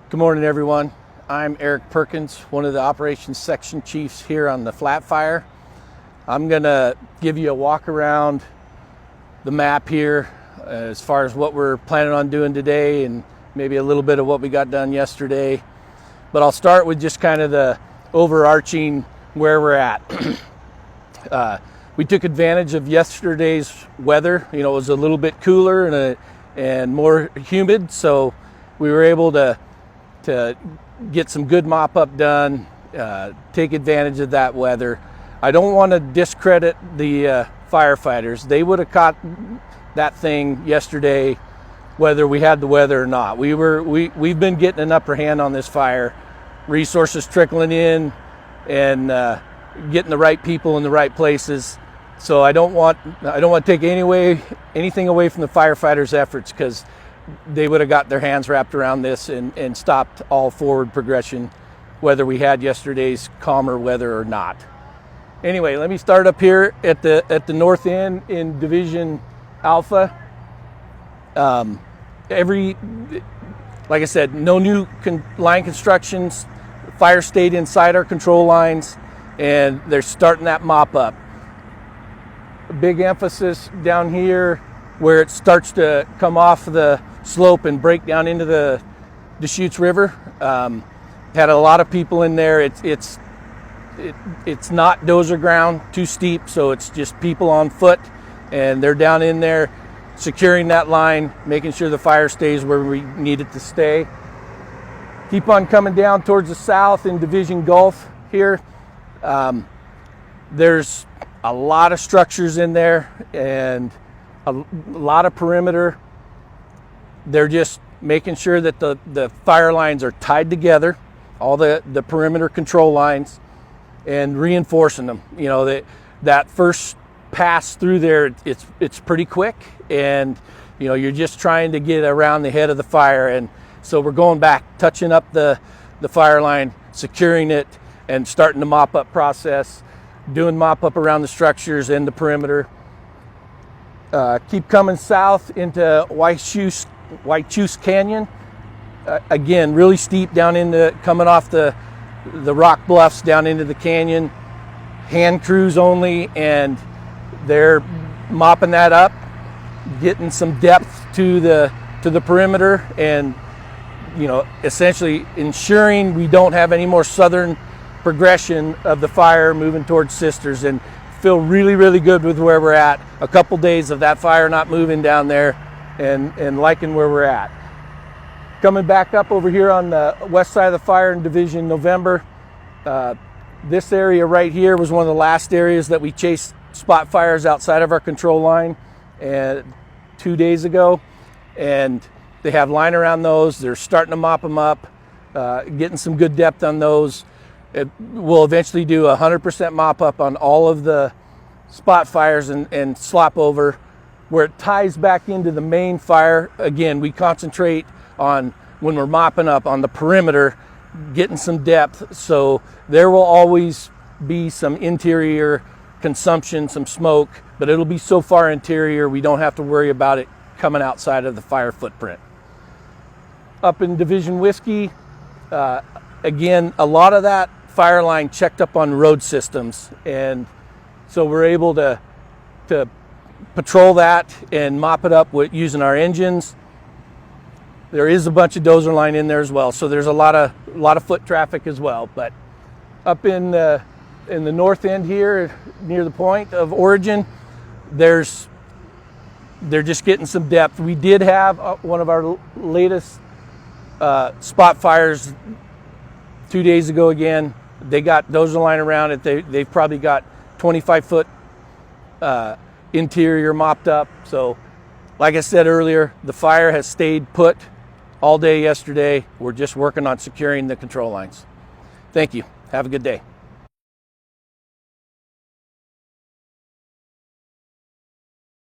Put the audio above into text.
Good morning, everyone. I'm Eric Perkins, one of the operations section chiefs here on the Flat Fire. I'm gonna give you a walk around the map here as far as what we're planning on doing today and maybe a little bit of what we got done yesterday. But I'll start with just kind of the overarching where we're at. We took advantage of yesterday's weather. You know, it was a little bit cooler and more humid, so we were able to get some good mop-up done, take advantage of that weather. I don't want to discredit the firefighters. They would have caught that thing yesterday, whether we had the weather or not. We've been getting an upper hand on this fire, resources trickling in, and getting the right people in the right places. So I don't want to take anything away from the firefighters' efforts, because they would have got their hands wrapped around this and stopped all forward progression, whether we had yesterday's calmer weather or not. Anyway, let me start up here at the north end in Division Alpha. Like I said, no new line constructions. Fire stayed inside our control lines, and they're starting that mop up. A big emphasis down here where it starts to come off the slope and break down into the Deschutes River. Had a lot of people in there. It's not dozer ground, too steep, so it's just people on foot, and they're down in there securing that line, making sure the fire stays where we need it to stay. Keep on coming down towards the south in Division Gulf here. There's a lot of structures in there and a lot of perimeter. They're just making sure that the fire lines are tied together, all the perimeter control lines, and reinforcing them. You know, that first pass through there, it's pretty quick, and you know, you're just trying to get around the head of the fire. And so we're going back, touching up the fire line, securing it, and starting the mop up process, doing mop up around the structures and the perimeter. Keep coming south into Wildland Canyon. Again, really steep down coming off the rock bluffs down into the canyon. Hand crews only, and they're mopping that up, getting some depth to the perimeter, and you know, essentially ensuring we don't have any more southern progression of the fire moving towards Sisters. And feel really, really good with where we're at. A couple days of that fire not moving down there, and liking where we're at. Coming back up over here on the west side of the fire in Division November. This area right here was one of the last areas that we chased spot fires outside of our control line 2 days ago, and they have line around those. They're starting to mop them up, getting some good depth on those. We'll eventually do 100% mop up on all of the spot fires and slop over. Where it ties back into the main fire, again, we concentrate on, when we're mopping up, on the perimeter, getting some depth. So there will always be some interior consumption, some smoke, but it'll be so far interior we don't have to worry about it coming outside of the fire footprint. Up in Division Whiskey, again, a lot of that fire line checked up on road systems, and so we're able to patrol that and mop it up using our engines. There is a bunch of dozer line in there as well, so there's a lot of foot traffic as well. But up in the north end here, near the point of origin, they're just getting some depth. We did have one of our latest spot fires 2 days ago. Again, they got dozer line around it. They've probably got 25-foot interior mopped up. So like I said earlier, the fire has stayed put all day yesterday. We're just working on securing the control lines. Thank you. Have a good day.